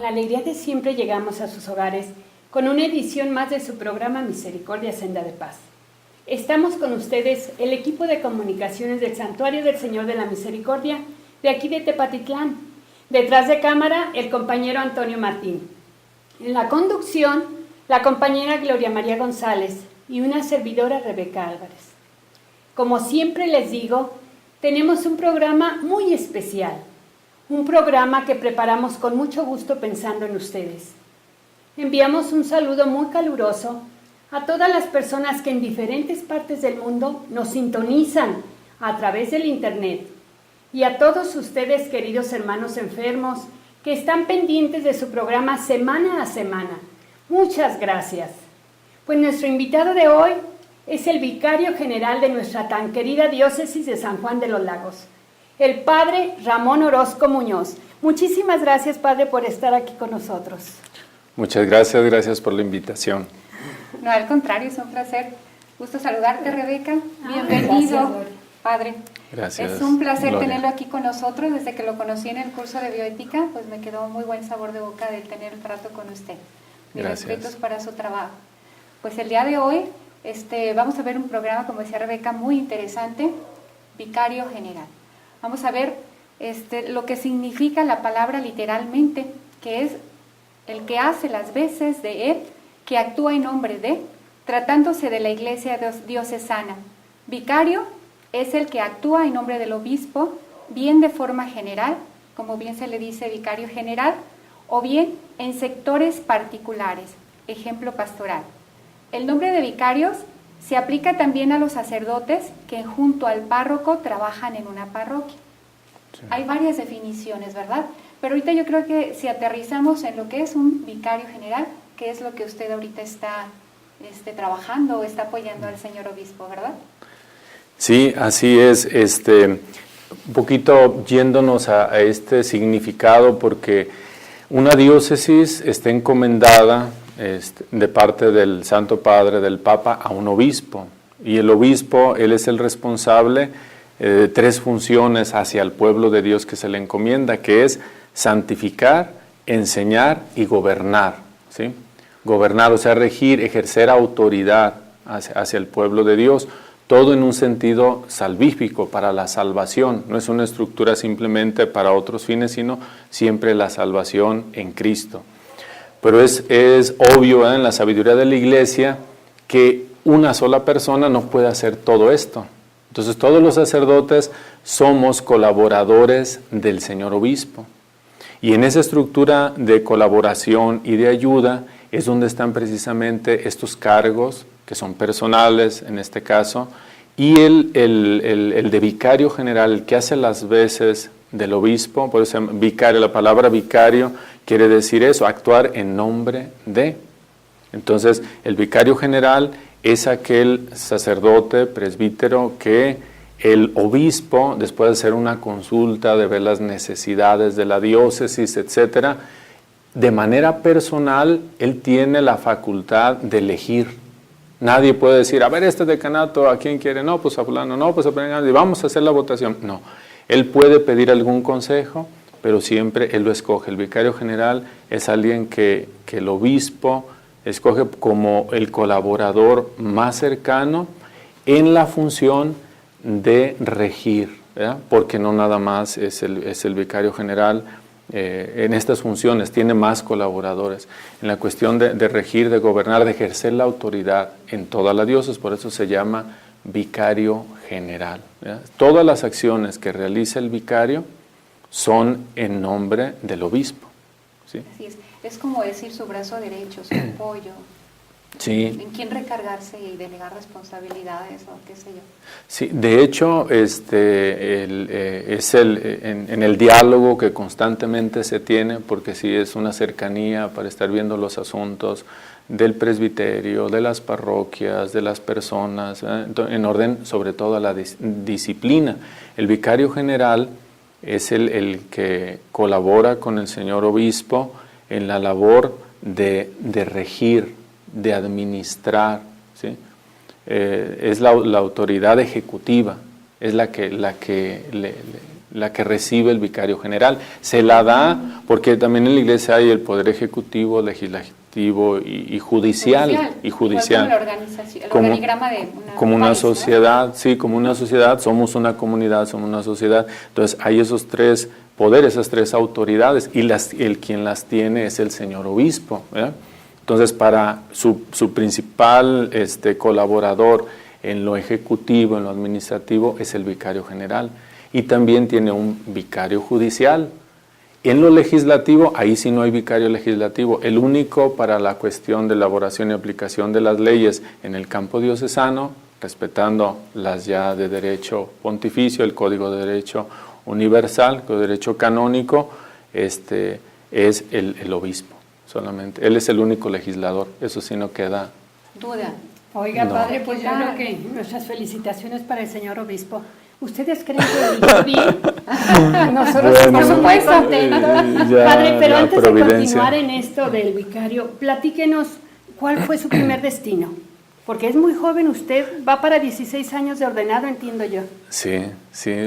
la alegría de siempre llegamos a sus hogares con una edición más de su programa Misericordia Senda de Paz. Estamos con ustedes, el equipo de comunicaciones del Santuario del Señor de la Misericordia, de aquí de Tepatitlán. Detrás de cámara, el compañero Antonio Martín. En la conducción, la compañera Gloria María González y una servidora Rebeca Álvarez. Como siempre les digo, tenemos un programa muy especial, un programa que preparamos con mucho gusto pensando en ustedes. Enviamos un saludo muy caluroso a todas las personas que en diferentes partes del mundo nos sintonizan a través del internet y a todos ustedes, queridos hermanos enfermos, que están pendientes de su programa semana a semana. Muchas gracias. Pues nuestro invitado de hoy es el vicario general de nuestra tan querida diócesis de San Juan de los Lagos, el padre Ramón Orozco Muñoz. Muchísimas gracias, padre, por estar aquí con nosotros. Muchas gracias, gracias por la invitación. No, al contrario, es un placer. Gusto saludarte, Rebeca. Bienvenido, gracias, padre. Gracias. Es un placer Gloria. tenerlo aquí con nosotros. Desde que lo conocí en el curso de bioética, pues me quedó muy buen sabor de boca de tener el trato con usted. Mis Gracias. respetos para su trabajo. Pues el día de hoy vamos a ver un programa, como decía Rebeca, muy interesante, Vicario General. Vamos a ver lo que significa la palabra literalmente, que es el que hace las veces de él, que actúa en nombre de, tratándose de la iglesia diocesana. Vicario es el que actúa en nombre del obispo, bien de forma general, como bien se le dice vicario general, o bien en sectores particulares, ejemplo pastoral. El nombre de vicarios se aplica también a los sacerdotes que junto al párroco trabajan en una parroquia. Sí. Hay varias definiciones, ¿verdad? Pero ahorita yo creo que si aterrizamos en lo que es un vicario general, que es lo que usted ahorita está trabajando o está apoyando al señor obispo, ¿verdad? Sí, así es. Un poquito yéndonos a este significado, porque una diócesis está encomendada de parte del Santo Padre, del Papa, a un obispo. Y el obispo, él es el responsable de tres funciones hacia el pueblo de Dios que se le encomienda, que es santificar, enseñar y gobernar, ¿sí? Gobernar, o sea, regir, ejercer autoridad hacia el pueblo de Dios, todo en un sentido salvífico, para la salvación. No es una estructura simplemente para otros fines, sino siempre la salvación en Cristo. Pero es obvio en la sabiduría de la Iglesia que una sola persona no puede hacer todo esto. Entonces todos los sacerdotes somos colaboradores del Señor Obispo. Y en esa estructura de colaboración y de ayuda es donde están precisamente estos cargos, que son personales en este caso, y el de vicario general, el que hace las veces del obispo. Por eso vicario, la palabra vicario quiere decir eso, actuar en nombre de. Entonces, el vicario general es aquel sacerdote, presbítero, que el obispo, después de hacer una consulta, de ver las necesidades de la diócesis, etcétera, de manera personal, él tiene la facultad de elegir. Nadie puede decir, a ver, este decanato, ¿a quién quiere? No, pues a fulano, no, pues a fulano, y vamos a hacer la votación. No, él puede pedir algún consejo, pero siempre él lo escoge. El vicario general es alguien que el obispo escoge como el colaborador más cercano en la función de regir, ¿verdad? Porque no nada más es el vicario general en estas funciones, tiene más colaboradores. En la cuestión de regir, de gobernar, de ejercer la autoridad en toda la diócesis, por eso se llama vicario general, ¿verdad? Todas las acciones que realiza el vicario son en nombre del obispo, ¿sí? Así es como decir su brazo derecho, su apoyo. Sí. ¿En quién recargarse y delegar responsabilidades o qué sé yo? Sí, de hecho, en el diálogo que constantemente se tiene, porque sí es una cercanía para estar viendo los asuntos del presbiterio, de las parroquias, de las personas, en orden sobre todo a la disciplina. El vicario general es el que colabora con el señor obispo en la labor de regir, de administrar, ¿sí? Es la autoridad ejecutiva, es la que la que recibe el vicario general. Se la da porque también en la iglesia hay el poder ejecutivo, legislativo y judicial. Como la organización, el organigrama de como una país, sociedad, ¿no? sí, como una sociedad, somos una comunidad, somos una sociedad. Entonces hay esos tres poderes, esas tres autoridades, y quien las tiene es el señor obispo, ¿verdad? Entonces, para su principal colaborador en lo ejecutivo, en lo administrativo, es el vicario general. Y también tiene un vicario judicial. En lo legislativo, ahí sí no hay vicario legislativo. El único para la cuestión de elaboración y aplicación de las leyes en el campo diocesano, respetando las ya de derecho pontificio, el Código de Derecho Universal, el Código de Derecho Canónico, es el obispo. Solamente. Él es el único legislador, eso sí no queda duda. Oiga, no. padre, pues yo creo que nuestras felicitaciones para el señor obispo. ¿Ustedes creen que eligió bien? Nosotros Bueno, estamos muy contentos. ya Padre, pero la antes de providencia. continuar en esto del vicario, platíquenos cuál fue su primer destino. Porque es muy joven usted, va para 16 años de ordenado, entiendo yo. Sí,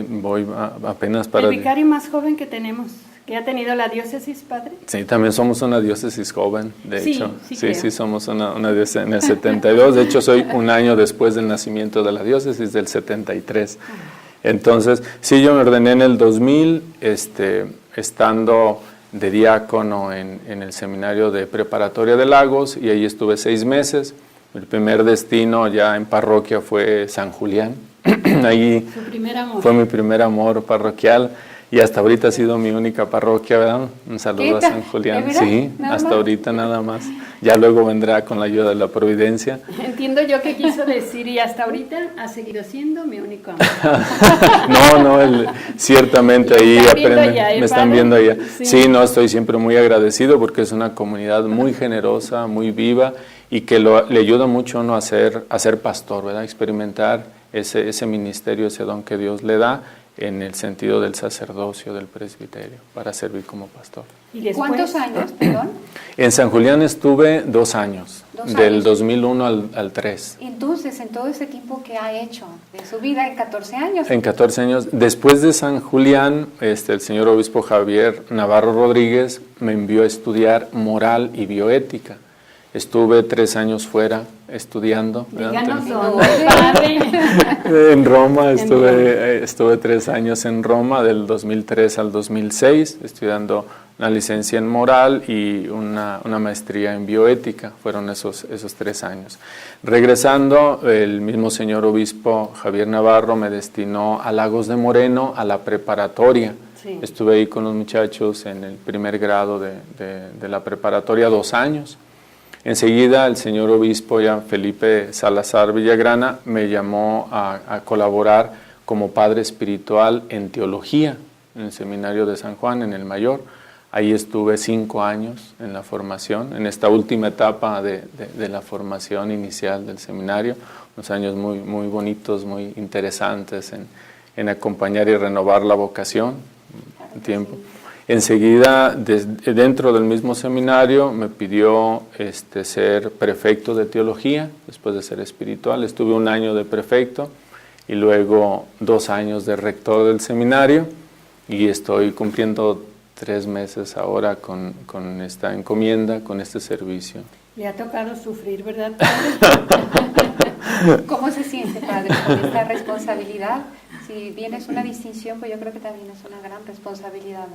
voy apenas para... El vicario más joven que tenemos, que ha tenido la diócesis, padre. Sí, también somos una diócesis joven, de Sí, hecho. sí Sí, creo. somos una diócesis en el 72. De hecho, soy un año después del nacimiento de la diócesis, del 73. Entonces, sí, yo me ordené en el 2000, estando de diácono en el seminario de preparatoria de Lagos, y ahí estuve 6 meses. El primer destino ya en parroquia fue San Julián. Ahí Su primer amor. fue mi primer amor parroquial. Y hasta ahorita ha sido mi única parroquia, ¿verdad? Un saludo a San Julián. ¿De verdad? Sí, ¿Nada hasta más? ahorita nada más. Ya luego vendrá con la ayuda de la providencia. Entiendo yo que quiso decir, y hasta ahorita ha seguido siendo mi único amor. Ciertamente ahí Me están viendo aprenden, allá, me están padre? viendo allá. Sí. Sí, no, estoy siempre muy agradecido porque es una comunidad muy generosa, muy viva y que le ayuda mucho a uno a ser pastor, ¿verdad? Experimentar ese ministerio, ese don que Dios le da en el sentido del sacerdocio, del presbiterio, para servir como pastor. Y después, ¿Cuántos años, perdón? En San Julián estuve 2 años, 2 del años. 2001 al 3. Entonces, en todo ese tiempo que ha hecho de su vida, en 14 años. En 14 años. Después de San Julián, el señor obispo Javier Navarro Rodríguez me envió a estudiar moral y bioética. Estuve 3 años fuera estudiando. díganos ¿verdad? dónde, padre. En Roma, estuve 3 años en Roma, del 2003 al 2006, estudiando una licencia en moral y una maestría en bioética. Fueron esos 3 años. Regresando, el mismo señor obispo Javier Navarro me destinó a Lagos de Moreno, a la preparatoria. Sí. Estuve ahí con los muchachos en el primer grado de la preparatoria 2 años. Enseguida el señor obispo ya Felipe Salazar Villagrana me llamó a colaborar como padre espiritual en teología en el seminario de San Juan, en el Mayor. Ahí estuve 5 años en la formación, en esta última etapa de la formación inicial del seminario, unos años muy, muy bonitos, muy interesantes en acompañar y renovar la vocación, tiempo. Enseguida, dentro del mismo seminario, me pidió ser prefecto de teología, después de ser espiritual. Estuve 1 año de prefecto y luego 2 años de rector del seminario y estoy cumpliendo 3 meses ahora con esta encomienda, con este servicio. Le ha tocado sufrir, ¿verdad, padre? ¿Cómo se siente, padre, con esta responsabilidad? Si bien es una distinción, pues yo creo que también es una gran responsabilidad, ¿no?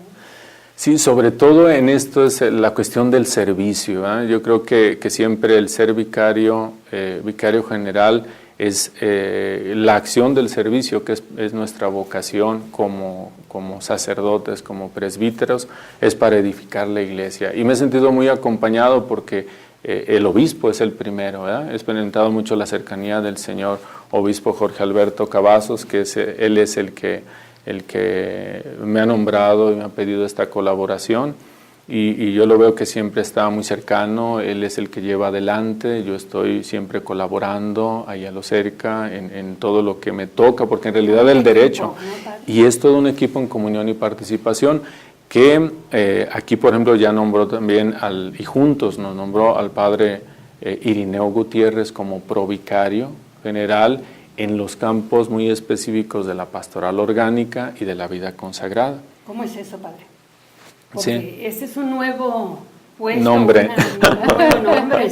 Sí, sobre todo en esto es la cuestión del servicio, ¿eh? Yo creo que siempre el ser vicario general es la acción del servicio, que es nuestra vocación como sacerdotes, como presbíteros, es para edificar la iglesia. Y me he sentido muy acompañado porque el obispo es el primero, ¿verdad? He experimentado mucho la cercanía del señor obispo Jorge Alberto Cavazos, que él es el que me ha nombrado y me ha pedido esta colaboración y yo lo veo que siempre está muy cercano, él es el que lleva adelante, yo estoy siempre colaborando ahí a lo cerca en todo lo que me toca, porque en realidad el derecho, y es todo un equipo en comunión y participación, que aquí por ejemplo ya nombró también, y juntos nos nombró al padre Irineo Gutiérrez como provicario general, en los campos muy específicos de la pastoral orgánica y de la vida consagrada. ¿Cómo es eso, padre? Porque Sí. este es un nuevo puesto. Nombre. Un nuevo nombre.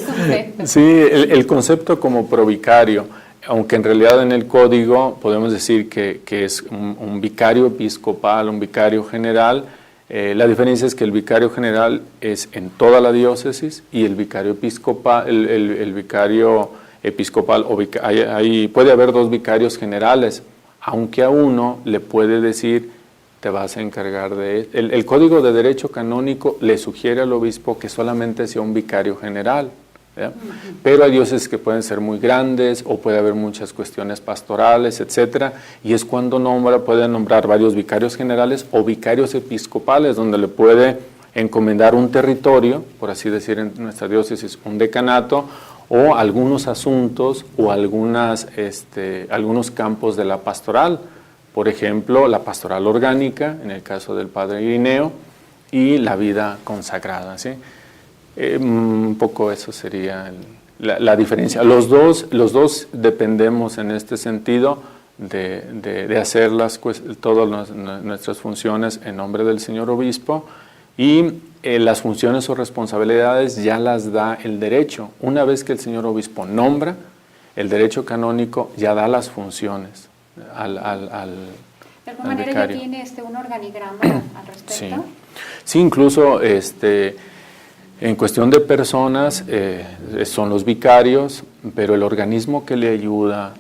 Sí, el concepto como provicario, aunque en realidad en el código podemos decir que es un vicario episcopal, un vicario general. La diferencia es que el vicario general es en toda la diócesis y el vicario episcopal, el vicario episcopal, puede haber 2 vicarios generales, aunque a uno le puede decir, te vas a encargar de... El Código de Derecho Canónico le sugiere al obispo que solamente sea un vicario general, ¿ya? Pero hay diócesis que pueden ser muy grandes o puede haber muchas cuestiones pastorales, etcétera, y es cuando puede nombrar varios vicarios generales o vicarios episcopales, donde le puede encomendar un territorio, por así decir en nuestra diócesis, un decanato, o algunos asuntos o algunos campos de la pastoral. Por ejemplo, la pastoral orgánica, en el caso del padre Irineo, y la vida consagrada, ¿sí? Un poco eso sería la diferencia. Los dos dependemos en este sentido de hacer todas nuestras funciones en nombre del señor obispo, y las funciones o responsabilidades ya las da el derecho. Una vez que el señor obispo nombra, el derecho canónico ya da las funciones al de alguna manera vicario. ya tiene un organigrama al respecto. Sí, incluso en cuestión de personas son los vicarios, pero el organismo que le ayuda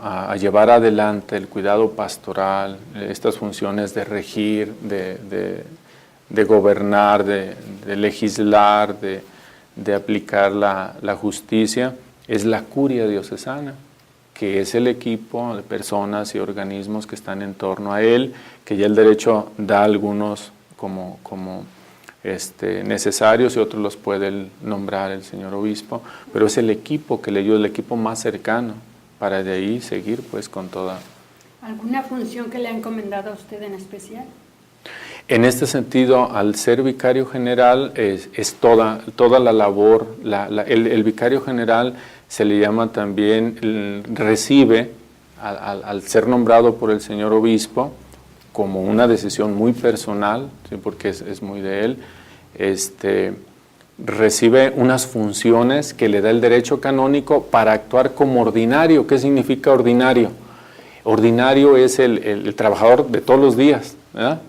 a llevar adelante el cuidado pastoral, estas funciones de regir, de gobernar, de legislar, de aplicar la justicia, es la curia diocesana, que es el equipo de personas y organismos que están en torno a él, que ya el derecho da algunos como necesarios y otros los puede nombrar el señor obispo, pero es el equipo que le ayuda, el equipo más cercano, para de ahí seguir pues con toda. ¿Alguna función que le ha encomendado a usted en especial? En este sentido, al ser vicario general, es toda la labor, el vicario general se le llama también, recibe, al ser nombrado por el señor obispo, como una decisión muy personal, ¿sí? Porque es muy de él, recibe unas funciones que le da el derecho canónico para actuar como ordinario. ¿Qué significa ordinario? Ordinario es el trabajador de todos los días, ¿verdad?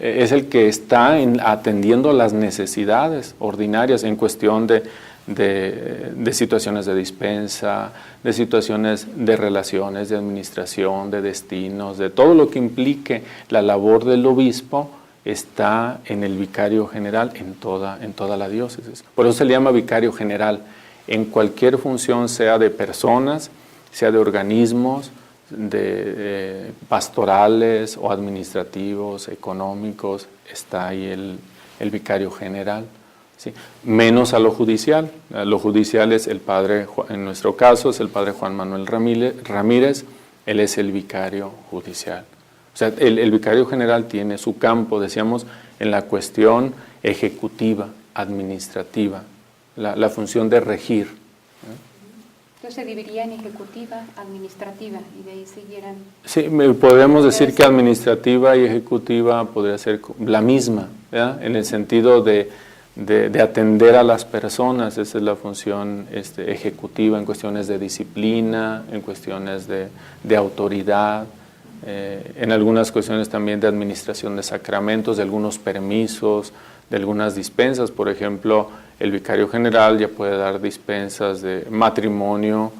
Es el que está atendiendo las necesidades ordinarias en cuestión de situaciones de dispensa, de situaciones de relaciones, de administración, de destinos, de todo lo que implique la labor del obispo, está en el vicario general en toda la diócesis. Por eso se le llama vicario general. En cualquier función, sea de personas, sea de organismos, de pastorales o administrativos, económicos, está ahí el vicario general. ¿Sí? Menos a lo judicial. Lo judicial es el padre, en nuestro caso es el padre Juan Manuel Ramírez, él es el vicario judicial. O sea, el vicario general tiene su campo, decíamos, en la cuestión ejecutiva, administrativa, la función de regir. Entonces se dividiría en ejecutiva, administrativa, y de ahí siguieran... Sí, podemos decir que administrativa y ejecutiva podría ser la misma, ¿verdad? En el sentido de atender a las personas. Esa es la función ejecutiva en cuestiones de disciplina, en cuestiones de autoridad, en algunas cuestiones también de administración de sacramentos, de algunos permisos, de algunas dispensas. Por ejemplo, el vicario general ya puede dar dispensas de matrimonio,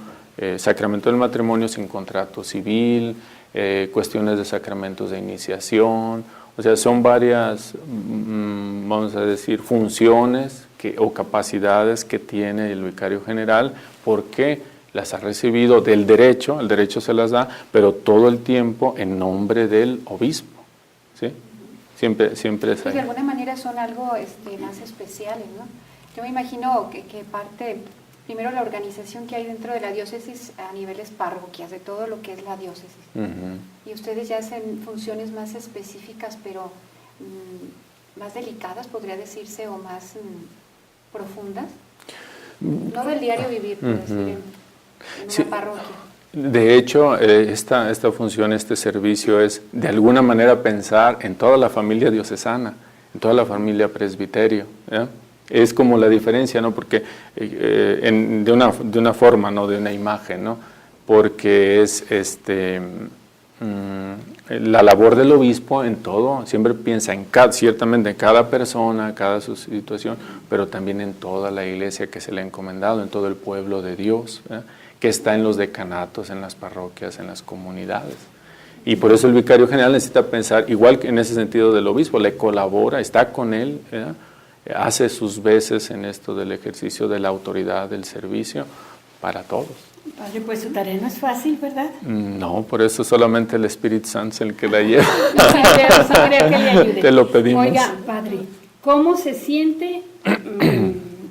sacramento del matrimonio sin contrato civil, cuestiones de sacramentos de iniciación. O sea, son varias, vamos a decir, funciones o capacidades que tiene el vicario general, porque las ha recibido del derecho, el derecho se las da, pero todo el tiempo en nombre del obispo, ¿sí? Siempre es ahí. De alguna manera son algo más especiales, ¿no? Yo me imagino que parte, primero la organización que hay dentro de la diócesis a niveles parroquias, de todo lo que es la diócesis. Y ustedes ya hacen funciones más específicas, pero más delicadas, podría decirse, o más profundas. No del diario vivir, por decir, en una parroquia. De hecho, esta función, este servicio es de alguna manera pensar en toda la familia diocesana, en toda la familia presbiterio, ¿ya? Es como la diferencia, ¿no? Porque de una forma, no de una imagen, ¿no? Porque es la labor del obispo en todo, siempre piensa ciertamente en cada persona, cada su situación, pero también en toda la iglesia que se le ha encomendado, en todo el pueblo de Dios, ¿eh? Que está en los decanatos, en las parroquias, en las comunidades. Y por eso el vicario general necesita pensar, igual que en ese sentido del obispo, le colabora, está con él, ¿eh? Hace sus veces en esto del ejercicio de la autoridad, del servicio, para todos. Padre, pues su tarea no es fácil, ¿verdad? No, por eso solamente el Espíritu Santo es el que la lleva. Sí, creo que le ayude. Te lo pedimos. Oiga, Padre, ¿cómo se siente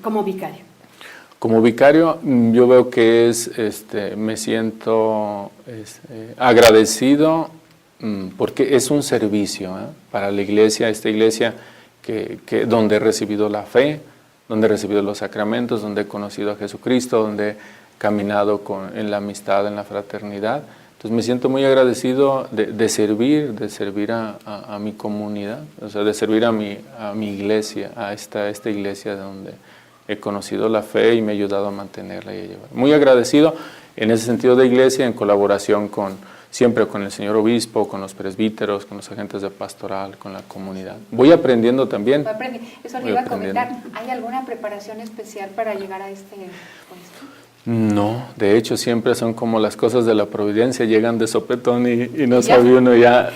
como vicario? Como vicario, yo veo que me siento agradecido porque es un servicio para la iglesia, esta iglesia que donde he recibido la fe, donde he recibido los sacramentos, donde he conocido a Jesucristo, donde he caminado en la amistad, en la fraternidad. Entonces me siento muy agradecido de servir a mi comunidad, o sea, de servir a mi iglesia, a esta iglesia donde he conocido la fe y me ha ayudado a mantenerla y a llevar. Muy agradecido en ese sentido de iglesia, en colaboración siempre con el señor obispo, con los presbíteros, con los agentes de pastoral, con la comunidad. Voy aprendiendo también. Eso le iba a comentar. ¿Hay alguna preparación especial para llegar a este puesto? No, de hecho siempre son como las cosas de la providencia, llegan de sopetón y no sabe uno ya.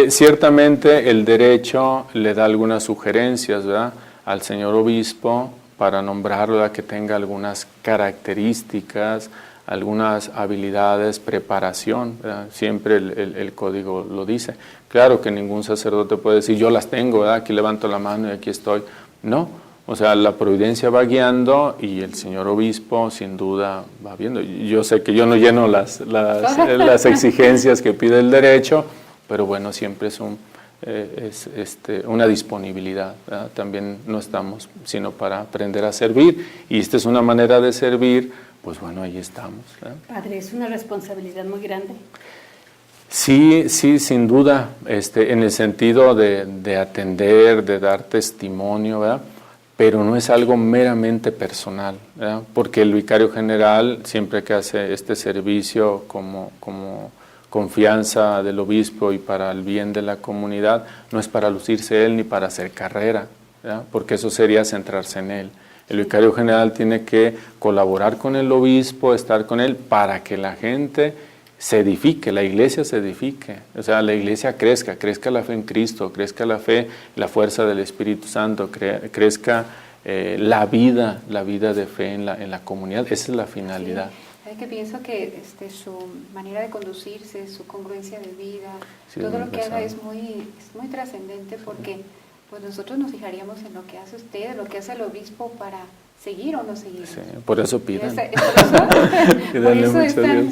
Ciertamente el derecho le da algunas sugerencias, ¿verdad?, al señor obispo para nombrarlo, ¿verdad?, que tenga algunas características, algunas habilidades, preparación, ¿verdad? Siempre el código lo dice. Claro que ningún sacerdote puede decir, yo las tengo, ¿verdad?, aquí levanto la mano y aquí estoy. No, o sea, la providencia va guiando y el señor obispo sin duda va viendo. Yo sé que yo no lleno las exigencias que pide el derecho, pero bueno, siempre es una disponibilidad, ¿verdad? También no estamos sino para aprender a servir, y esta es una manera de servir, pues bueno, ahí estamos, ¿verdad? Padre, es una responsabilidad muy grande. Sí, sin duda, en el sentido de atender, de dar testimonio, ¿verdad?, pero no es algo meramente personal, ¿verdad?, porque el vicario general, siempre que hace este servicio como confianza del obispo y para el bien de la comunidad, no es para lucirse él ni para hacer carrera, ¿verdad?, porque eso sería centrarse en él. El vicario general tiene que colaborar con el obispo, estar con él para que la gente se edifique, la iglesia se edifique, o sea, la iglesia crezca la fe en Cristo, crezca la fe, la fuerza del Espíritu Santo, crezca la vida de fe en la comunidad. Esa es la finalidad. Sí. Que pienso que su manera de conducirse, su congruencia de vida, sí, todo lo que haga es muy trascendente, porque pues nosotros nos fijaríamos en lo que hace usted, lo que hace el obispo para seguir o no seguir. Sí, por eso pidan. Por eso es tan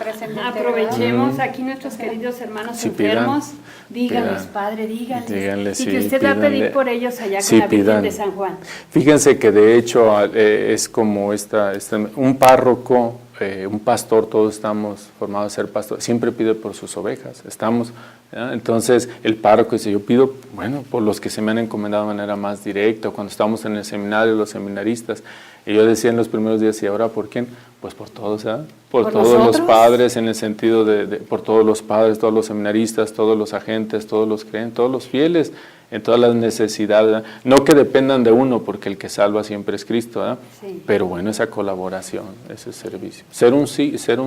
trascendente. Aprovechemos aquí nuestros queridos hermanos enfermos, díganles, Padre, díganles, y que usted va a pedir por ellos allá con la Virgen de San Juan. Fíjense que de hecho es como un párroco, un pastor, todos estamos formados a ser pastores, siempre pide por sus ovejas, ¿ya? Entonces el párroco dice, yo pido, bueno, por los que se me han encomendado de manera más directa, cuando estamos en el seminario, los seminaristas, y yo decía en los primeros días, ¿y ahora por quién? Pues por todos, ¿eh? Por todos los padres, en el sentido por todos los padres, todos los seminaristas, todos los agentes, todos los creyentes, todos los fieles, en todas las necesidades, ¿verdad? No que dependan de uno, porque el que salva siempre es Cristo, ¿verdad? Sí. Pero bueno, esa colaboración, ese servicio, ser un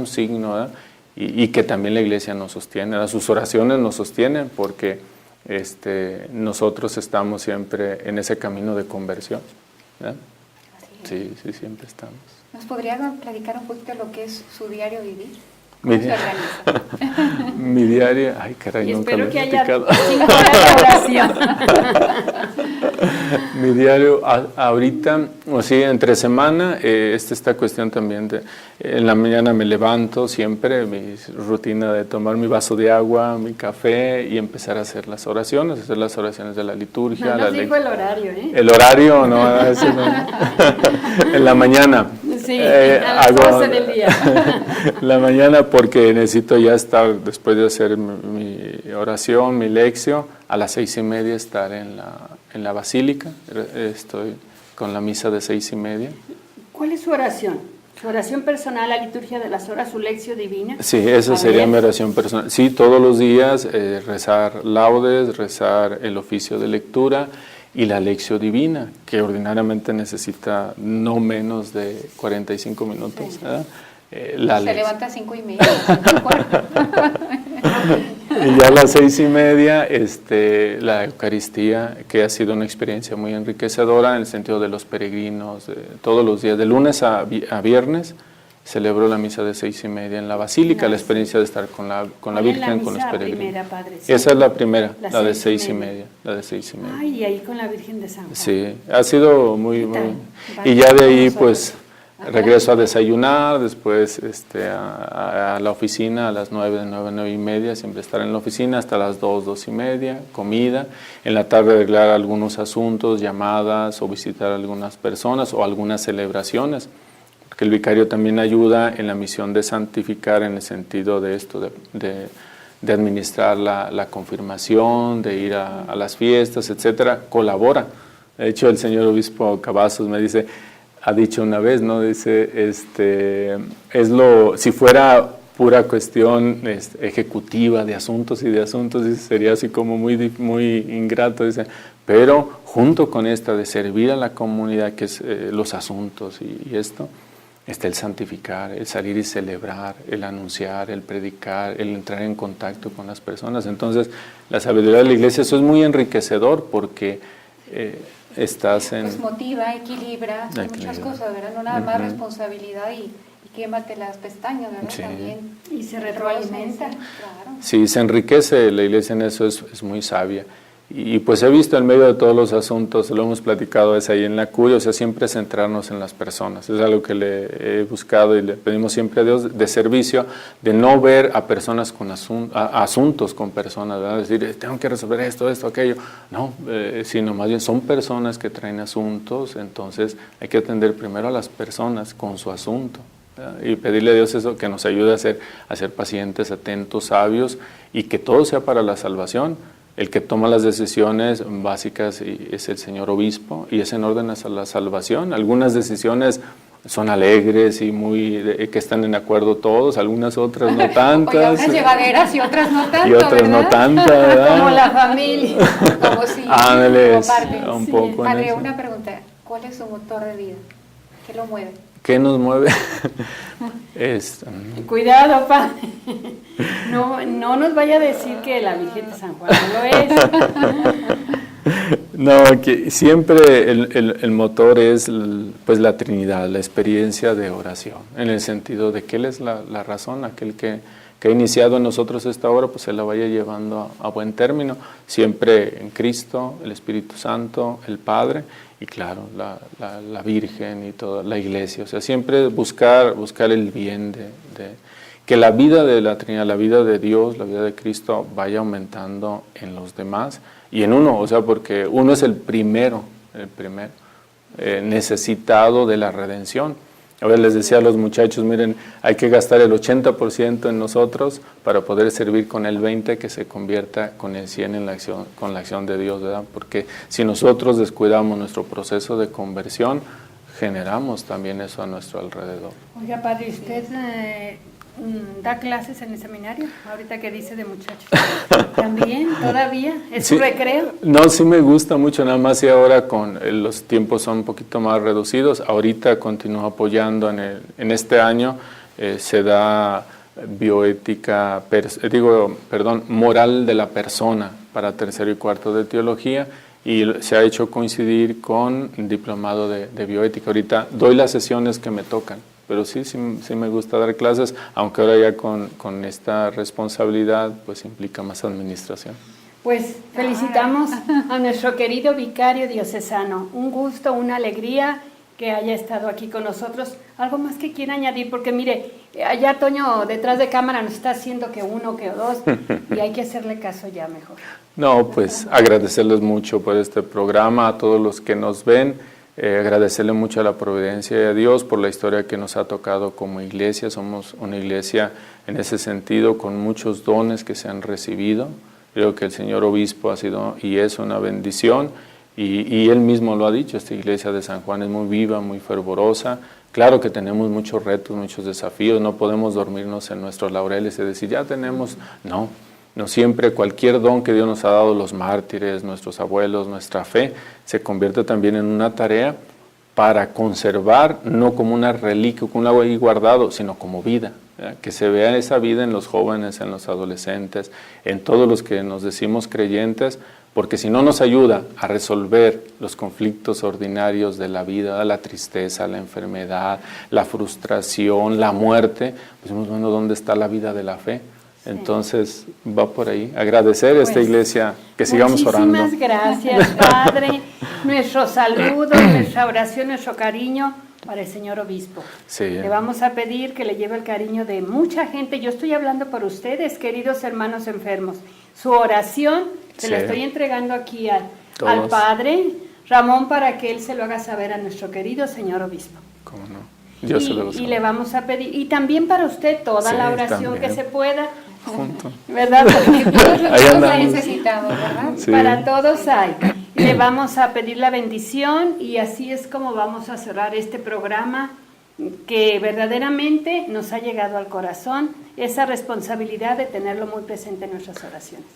signo, ¿verdad? Y que también la iglesia nos sostiene, ¿verdad? Sus oraciones nos sostienen, porque nosotros estamos siempre en ese camino de conversión, ¿verdad? Sí, siempre estamos. ¿Nos podría platicar un poquito lo que es su diario vivir? Mi diario, ay caray, y nunca lo he platicado. Mi diario, ahorita, o sí, entre semana, esta cuestión también en la mañana me levanto siempre, mi rutina de tomar mi vaso de agua, mi café y empezar a hacer las oraciones de la liturgia. No nos dijo el horario, ¿eh? El horario, no, ese no. En la mañana. Sí, a las 12 del día. La mañana porque necesito ya estar, después de hacer mi oración, mi lección, a las 6:30 estar en la basílica. Estoy con la misa de 6:30. ¿Cuál es su oración? ¿Su oración personal, la liturgia de las horas, su lección divina? Sí, esa sería mi oración personal. Sí, todos los días rezar laudes, rezar el oficio de lectura y la lección divina, que ordinariamente necesita no menos de 45 minutos. Sí. Se levanta a 5:30. Y ya a las 6:30, la Eucaristía, que ha sido una experiencia muy enriquecedora en el sentido de los peregrinos, todos los días, de lunes a viernes, celebro la misa de 6:30 en la Basílica, la experiencia de estar con la Virgen, con los peregrinos. Primera, padre, ¿sí? Esa es la primera, la de 6:30. La de 6:30. Ay, y ahí con la Virgen de San Juan. Sí, ha sido muy... Y ya de ahí, pues... Regreso a desayunar, después a la oficina a las 9, de 9 a 9:30, siempre estar en la oficina hasta las 2, 2:30, comida. En la tarde arreglar algunos asuntos, llamadas o visitar a algunas personas o algunas celebraciones. Porque el vicario también ayuda en la misión de santificar en el sentido de esto, de administrar la confirmación, de ir a las fiestas, etcétera. Colabora. De hecho, el señor obispo Cavazos me dice... Ha dicho una vez, ¿no? Dice, si fuera pura cuestión ejecutiva de asuntos, dice, sería así como muy ingrato, dice, pero junto con esta de servir a la comunidad, que es los asuntos y esto, está el santificar, el salir y celebrar, el anunciar, el predicar, el entrar en contacto con las personas. Entonces, la sabiduría de la Iglesia, eso es muy enriquecedor porque... estás en... Pues motiva, equilibra, son muchas cosas, ¿verdad? No nada más responsabilidad y quémate las pestañas, ¿verdad? Sí. También. Y se retroalimenta. Claro. Sí, se enriquece la Iglesia en eso, es muy sabia. Y pues he visto en medio de todos los asuntos, lo hemos platicado, es ahí en la curia, o sea, siempre centrarnos en las personas. Es algo que le he buscado y le pedimos siempre a Dios de servicio, de no ver a personas con asuntos con personas, ¿verdad? Decir, tengo que resolver esto, aquello. No, sino más bien son personas que traen asuntos, entonces hay que atender primero a las personas con su asunto. Y pedirle a Dios eso, que nos ayude a ser pacientes, atentos, sabios, y que todo sea para la salvación. El que toma las decisiones básicas es el señor obispo y es en orden a la salvación. Algunas decisiones son alegres y que están en acuerdo todos, algunas otras no tantas. Oye, unas llevaderas y otras no tanto, y otras ¿verdad? no tantas, ¿verdad? Como la familia. Como si, Ándale, como parte. un Sí. poco en Padre, eso. una pregunta, ¿cuál es su motor de vida? ¿Qué lo mueve? ¿Qué nos mueve? Cuidado, padre. No nos vaya a decir que la Virgen de San Juan no lo es. No, que siempre el motor es pues la Trinidad, la experiencia de oración, en el sentido de que Él es la razón, aquel que ha iniciado en nosotros esta obra, pues se la vaya llevando a buen término, siempre en Cristo, el Espíritu Santo, el Padre, y claro, la Virgen y toda la Iglesia. O sea, siempre buscar el bien de que la vida de la Trinidad, la vida de Dios, la vida de Cristo vaya aumentando en los demás y en uno, o sea, porque uno es el primero necesitado de la redención. Ahora les decía a los muchachos, miren, hay que gastar el 80% en nosotros para poder servir con el 20% que se convierta con el 100% con la acción de Dios, ¿verdad? Porque si nosotros descuidamos nuestro proceso de conversión, generamos también eso a nuestro alrededor. Oiga, padre, ¿usted da clases en el seminario? Ahorita que dice de muchachos. ¿También? ¿Todavía? ¿Es su recreo? No, sí me gusta mucho, nada más y ahora los tiempos son un poquito más reducidos. Ahorita continúo apoyando en este año, se da bioética, moral de la persona para tercero y cuarto de teología y se ha hecho coincidir con diplomado de bioética. Ahorita doy las sesiones que me tocan. Pero sí me gusta dar clases, aunque ahora ya con esta responsabilidad pues implica más administración. Pues felicitamos a nuestro querido vicario diocesano. Un gusto, una alegría que haya estado aquí con nosotros. ¿Algo más que quiera añadir? Porque mire, allá Toño detrás de cámara nos está haciendo que uno, que dos, y hay que hacerle caso ya mejor. No, pues agradecerles mucho por este programa, a todos los que nos ven. Agradecerle mucho a la providencia y a Dios por la historia que nos ha tocado como iglesia. Somos una iglesia en ese sentido con muchos dones que se han recibido. Creo que el señor obispo ha sido y es una bendición y él mismo lo ha dicho, esta iglesia de San Juan es muy viva, muy fervorosa. Claro que tenemos muchos retos, muchos desafíos, no podemos dormirnos en nuestros laureles y decir ya tenemos, no siempre cualquier don que Dios nos ha dado, los mártires, nuestros abuelos, nuestra fe, se convierte también en una tarea para conservar, no como una reliquia, como algo ahí guardado, sino como vida. Que se vea esa vida en los jóvenes, en los adolescentes, en todos los que nos decimos creyentes, porque si no nos ayuda a resolver los conflictos ordinarios de la vida, la tristeza, la enfermedad, la frustración, la muerte, pues bueno, ¿dónde está la vida de la fe? Entonces va por ahí. Agradecer a esta iglesia, que sigamos orando. Muchísimas gracias, Padre. Nuestro saludo, nuestra oración, nuestro cariño para el señor obispo. Sí. Le vamos a pedir que le lleve el cariño de mucha gente. Yo estoy hablando por ustedes, queridos hermanos enfermos. Su oración se la estoy entregando aquí al Padre Ramón para que él se lo haga saber a nuestro querido señor obispo. ¿Cómo no? Dios se lo y le vamos a pedir, y también para usted toda la oración también. que se pueda. Junto. ¿Verdad? Ahí andamos. Necesitamos, ¿verdad? Sí. Para todos hay. Le vamos a pedir la bendición y así es como vamos a cerrar este programa que verdaderamente nos ha llegado al corazón, esa responsabilidad de tenerlo muy presente en nuestras oraciones.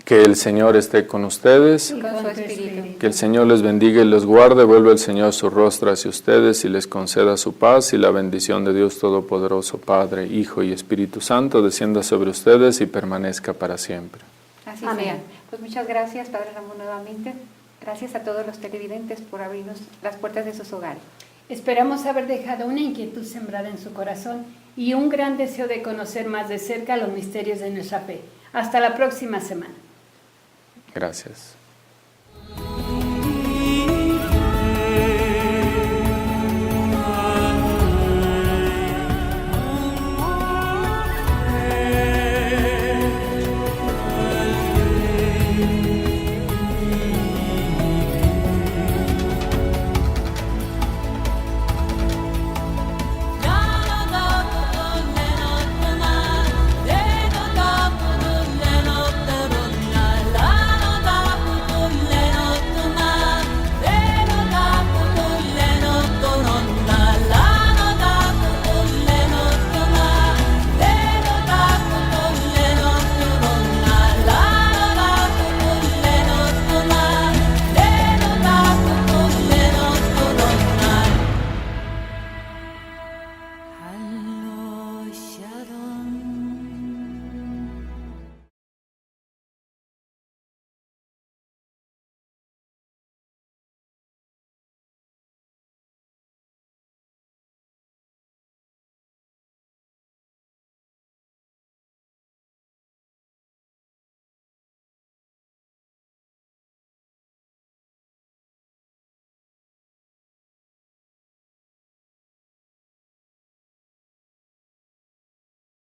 Que el Señor esté con ustedes, Y con su espíritu. que el Señor les bendiga y les guarde, vuelva el Señor su rostro hacia ustedes y les conceda su paz y la bendición de Dios Todopoderoso, Padre, Hijo y Espíritu Santo, descienda sobre ustedes y permanezca para siempre. Así Amén. sea. Pues muchas gracias, Padre Ramón, nuevamente. Gracias a todos los televidentes por abrirnos las puertas de sus hogares. Esperamos haber dejado una inquietud sembrada en su corazón y un gran deseo de conocer más de cerca los misterios de nuestra fe. Hasta la próxima semana. Gracias.